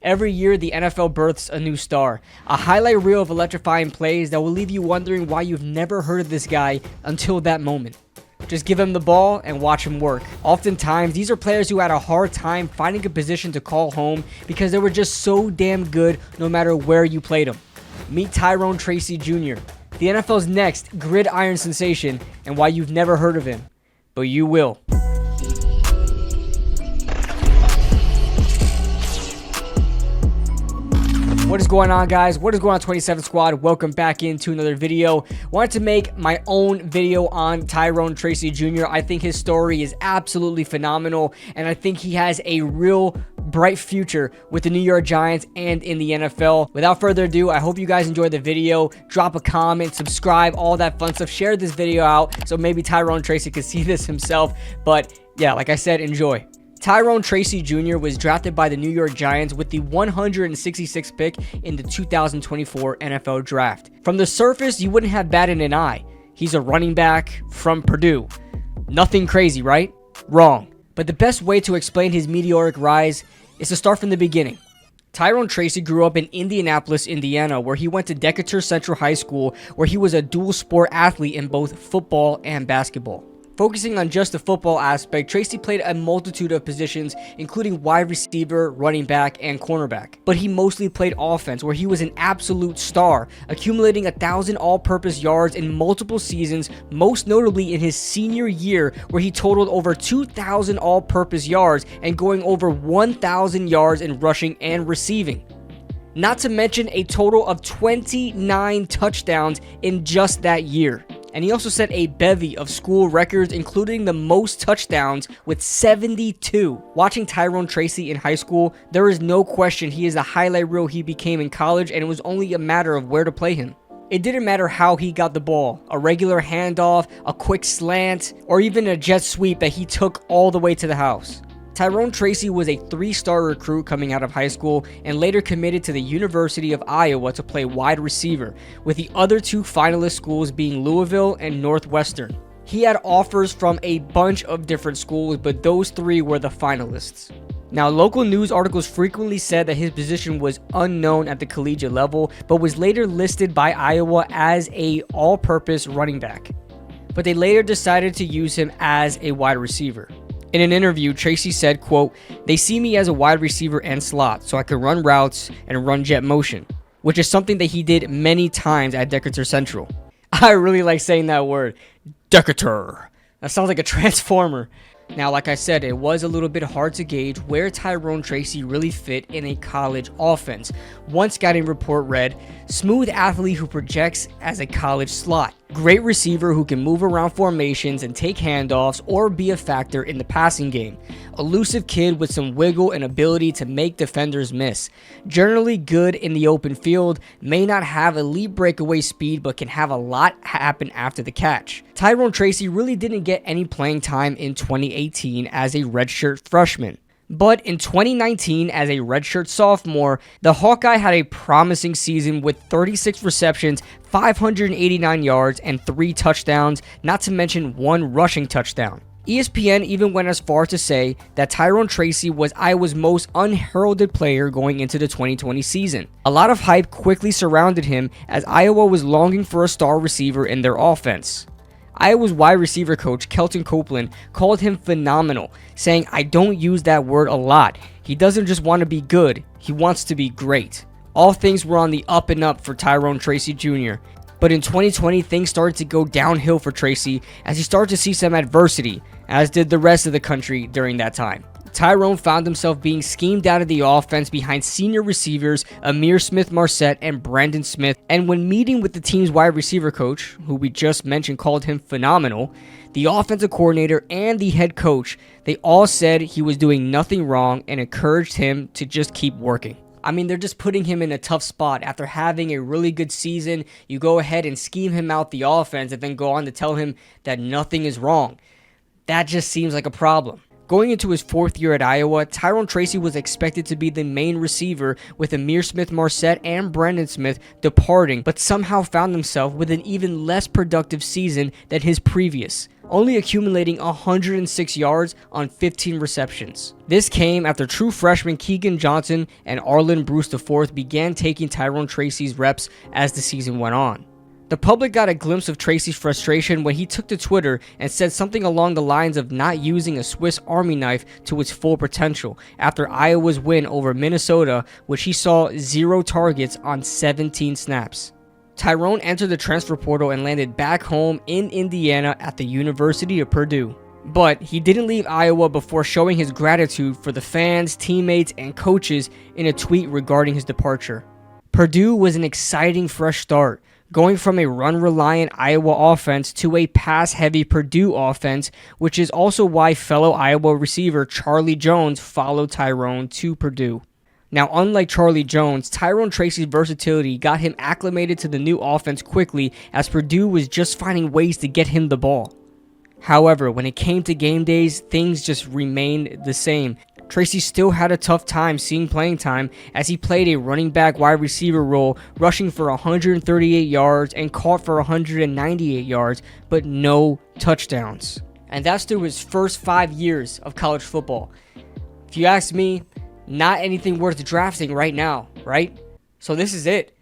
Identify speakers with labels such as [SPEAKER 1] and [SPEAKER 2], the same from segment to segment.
[SPEAKER 1] Every year, the NFL births a new star, a highlight reel of electrifying plays that will leave you wondering why you've never heard of this guy until that moment. Just give him the ball and watch him work. Oftentimes, these are players who had a hard time finding a position to call home because they were just so damn good no matter where you played them. Meet Tyrone Tracy Jr., the NFL's next gridiron sensation, and why you've never heard of him, but you will. What is going on, guys? What is going on, 27 Squad? Welcome back into another video. Wanted to make my own video on Tyrone Tracy Jr. I think his story is absolutely phenomenal, and I think he has a real bright future with the New York Giants and in the NFL. Without further ado, I hope you guys enjoyed the video. Drop a comment, subscribe, all that fun stuff. Share this video out so maybe Tyrone Tracy can see this himself. But yeah, like I said, enjoy. Tyrone Tracy Jr. was drafted by the New York Giants with the 166th pick in the 2024 NFL Draft. From the surface, you wouldn't have batted an eye. He's a running back from Purdue. Nothing crazy, right? Wrong. But the best way to explain his meteoric rise is to start from the beginning. Tyrone Tracy grew up in Indianapolis, Indiana, where he went to Decatur Central High School, where he was a dual sport athlete in both football and basketball. Focusing on just the football aspect, Tracy played a multitude of positions, including wide receiver, running back, and cornerback. But he mostly played offense, where he was an absolute star, accumulating 1,000 all-purpose yards in multiple seasons, most notably in his senior year, where he totaled over 2,000 all-purpose yards and going over 1,000 yards in rushing and receiving. Not to mention a total of 29 touchdowns in just that year. And he also set a bevy of school records, including the most touchdowns with 72. Watching Tyrone Tracy in high school, there is no question he is the highlight reel he became in college, and it was only a matter of where to play him. It didn't matter how he got the ball, a regular handoff, a quick slant, or even a jet sweep that he took all the way to the house. Tyrone Tracy was a 3-star recruit coming out of high school and later committed to the University of Iowa to play wide receiver, with the other 2 finalist schools being Louisville and Northwestern. He had offers from a bunch of different schools, but those 3 were the finalists. Now, local news articles frequently said that his position was unknown at the collegiate level, but was later listed by Iowa as a all-purpose running back. But they later decided to use him as a wide receiver. In an interview, Tracy said, quote, "They see me as a wide receiver and slot, so I can run routes and run jet motion," which is something that he did many times at Decatur Central. I really like saying that word, Decatur. That sounds like a transformer. Now, like I said, it was a little bit hard to gauge where Tyrone Tracy really fit in a college offense. One scouting report read, "Smooth athlete who projects as a college slot. Great receiver who can move around formations and take handoffs or be a factor in the passing game. Elusive kid with some wiggle and ability to make defenders miss. Generally good in the open field, may not have elite breakaway speed but can have a lot happen after the catch." Tyrone Tracy really didn't get any playing time in 2018 as a redshirt freshman. But in 2019, as a redshirt sophomore, the Hawkeye had a promising season with 36 receptions, 589 yards, and 3 touchdowns, not to mention 1 rushing touchdown. ESPN even went as far to say that Tyrone Tracy was Iowa's most unheralded player going into the 2020 season. A lot of hype quickly surrounded him as Iowa was longing for a star receiver in their offense. Iowa's wide receiver coach, Kelton Copeland, called him phenomenal, saying, "I don't use that word a lot. He doesn't just want to be good, he wants to be great." All things were on the up and up for Tyrone Tracy Jr. But in 2020, things started to go downhill for Tracy as he started to see some adversity, as did the rest of the country during that time. Tyrone found himself being schemed out of the offense behind senior receivers Amir Smith-Marset and Brandon Smith, and when meeting with the team's wide receiver coach, who we just mentioned called him phenomenal, the offensive coordinator and the head coach, they all said he was doing nothing wrong and encouraged him to just keep working. I mean, they're just putting him in a tough spot. After having a really good season, you go ahead and scheme him out the offense and then go on to tell him that nothing is wrong. That just seems like a problem. Going into his 4th year at Iowa, Tyrone Tracy was expected to be the main receiver, with Amir Smith-Marset and Brandon Smith departing, but somehow found himself with an even less productive season than his previous, only accumulating 106 yards on 15 receptions. This came after true freshmen Keegan Johnson and Arlen Bruce IV began taking Tyrone Tracy's reps as the season went on. The public got a glimpse of Tracy's frustration when he took to Twitter and said something along the lines of not using a Swiss Army knife to its full potential after Iowa's win over Minnesota, which he saw 0 targets on 17 snaps. Tyrone entered the transfer portal and landed back home in Indiana at the University of Purdue. But he didn't leave Iowa before showing his gratitude for the fans, teammates, and coaches in a tweet regarding his departure. Purdue was an exciting fresh start, going from a run-reliant Iowa offense to a pass-heavy Purdue offense, which is also why fellow Iowa receiver Charlie Jones followed Tyrone to Purdue. Now, unlike Charlie Jones, Tyrone Tracy's versatility got him acclimated to the new offense quickly, as Purdue was just finding ways to get him the ball. However, when it came to game days, things just remained the same. Tracy still had a tough time seeing playing time, as he played a running back wide receiver role, rushing for 138 yards and caught for 198 yards, but no touchdowns. And that's through his first 5 years of college football. If you ask me, not anything worth drafting right now, right? So this is it.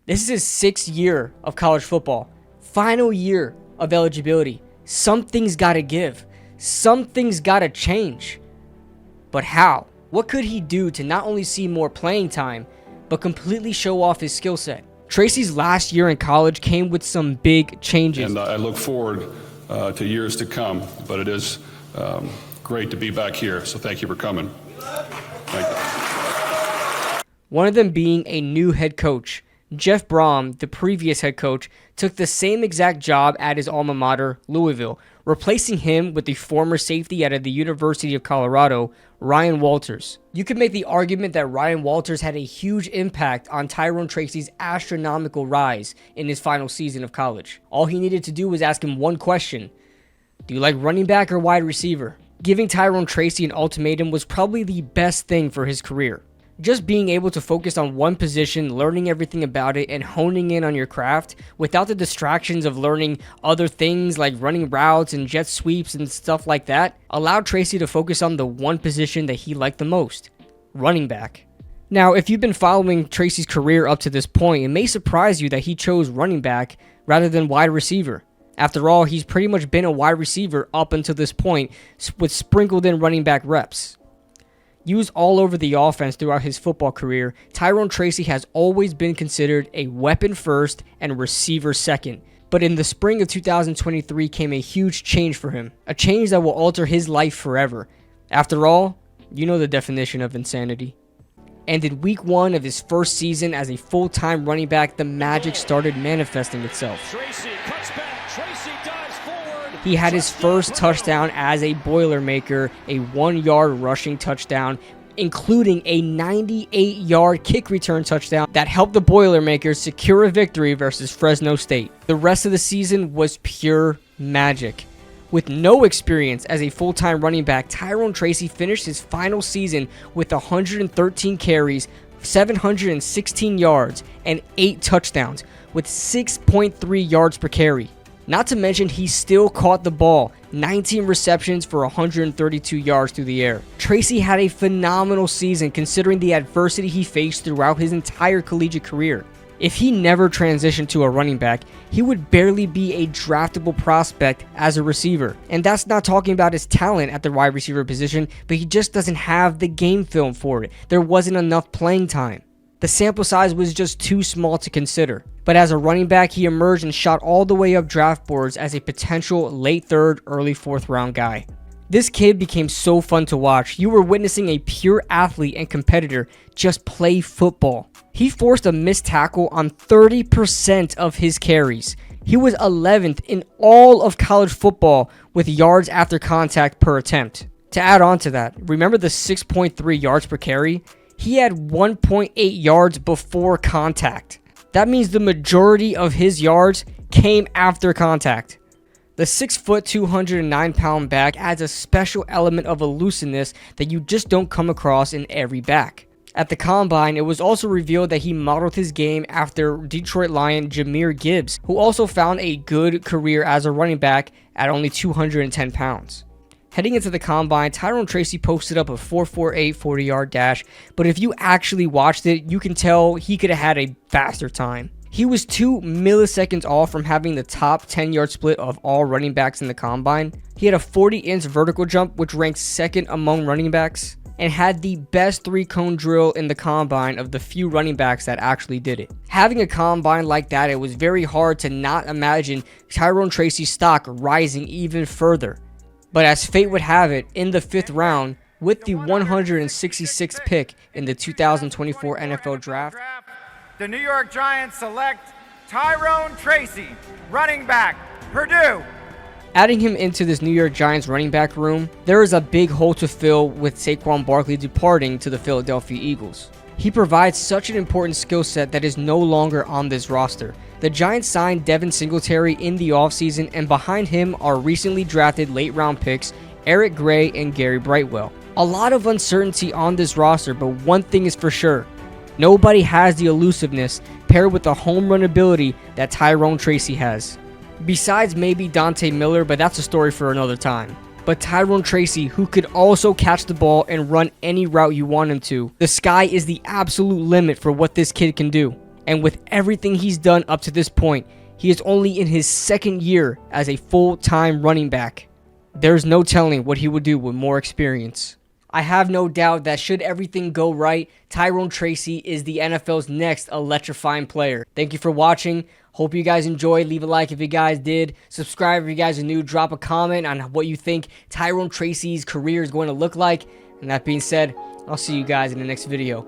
[SPEAKER 1] This is his 6th year of college football. Final year of eligibility. Something's got to give. Something's got to change. But how? What could he do to not only see more playing time, but completely show off his skill set? Tracy's last year in college came with some big changes.
[SPEAKER 2] And I look forward to years to come, but it is great to be back here, so thank you for coming. Thank you.
[SPEAKER 1] One of them being a new head coach. Jeff Brom, the previous head coach, took the same exact job at his alma mater, Louisville, replacing him with the former safety out of the University of Colorado, Ryan Walters. You could make the argument that Ryan Walters had a huge impact on Tyrone Tracy's astronomical rise in his final season of college. All he needed to do was ask him one question: do you like running back or wide receiver? Giving Tyrone Tracy an ultimatum was probably the best thing for his career. Just being able to focus on one position, learning everything about it, and honing in on your craft without the distractions of learning other things like running routes and jet sweeps and stuff like that allowed Tracy to focus on the one position that he liked the most: running back. Now, if you've been following Tracy's career up to this point, it may surprise you that he chose running back rather than wide receiver. After all, he's pretty much been a wide receiver up until this point, with sprinkled in running back reps. Used all over the offense throughout his football career, Tyrone Tracy has always been considered a weapon first and receiver second. But in the spring of 2023 came a huge change for him, a change that will alter his life forever. After all, you know the definition of insanity. And in week 1 of his first season as a full-time running back, the magic started manifesting itself.
[SPEAKER 3] Tracy cuts back. Tracy dives forward.
[SPEAKER 1] He had his first touchdown as a Boilermaker, a 1-yard rushing touchdown, including a 98-yard kick return touchdown that helped the Boilermakers secure a victory versus Fresno State. The rest of the season was pure magic. With no experience as a full-time running back, Tyrone Tracy finished his final season with 113 carries, 716 yards, and 8 touchdowns, with 6.3 yards per carry. Not to mention, he still caught the ball, 19 receptions for 132 yards through the air. Tracy had a phenomenal season considering the adversity he faced throughout his entire collegiate career. If he never transitioned to a running back, he would barely be a draftable prospect as a receiver. And that's not talking about his talent at the wide receiver position, but he just doesn't have the game film for it. There wasn't enough playing time. The sample size was just too small to consider. But as a running back, he emerged and shot all the way up draft boards as a potential late 3rd, early 4th round guy. This kid became so fun to watch. You were witnessing a pure athlete and competitor just play football. He forced a missed tackle on 30% of his carries. He was 11th in all of college football with yards after contact per attempt. To add on to that, remember the 6.3 yards per carry? He had 1.8 yards before contact. That means the majority of his yards came after contact. The 6', 209-pound back adds a special element of elusiveness that you just don't come across in every back. At the Combine, it was also revealed that he modeled his game after Detroit Lion Jahmyr Gibbs, who also found a good career as a running back at only 210 pounds. Heading into the Combine, Tyrone Tracy posted up a 4.48 40-yard dash, but if you actually watched it, you can tell he could have had a faster time. He was 2 milliseconds off from having the top 10-yard split of all running backs in the Combine. He had a 40-inch vertical jump, which ranks second among running backs, and had the best 3-cone drill in the Combine of the few running backs that actually did it. Having a Combine like that, it was very hard to not imagine Tyrone Tracy's stock rising even further. But as fate would have it, in the 5th round, with the 166th pick in the 2024 NFL Draft,
[SPEAKER 4] the New York Giants select Tyrone Tracy, running back, Purdue.
[SPEAKER 1] Adding him into this New York Giants running back room, there is a big hole to fill with Saquon Barkley departing to the Philadelphia Eagles. He provides such an important skill set that is no longer on this roster. The Giants signed Devin Singletary in the offseason, and behind him are recently drafted late-round picks Eric Gray and Gary Brightwell. A lot of uncertainty on this roster, but one thing is for sure. Nobody has the elusiveness paired with the home run ability that Tyrone Tracy has. Besides maybe Dante Miller, but that's a story for another time. But Tyrone Tracy, who could also catch the ball and run any route you want him to. The sky is the absolute limit for what this kid can do. And with everything he's done up to this point, he is only in his 2nd year as a full-time running back. There's no telling what he would do with more experience. I have no doubt that should everything go right, Tyrone Tracy is the NFL's next electrifying player. Thank you for watching. Hope you guys enjoyed. Leave a like if you guys did. Subscribe if you guys are new. Drop a comment on what you think Tyrone Tracy's career is going to look like. And that being said, I'll see you guys in the next video.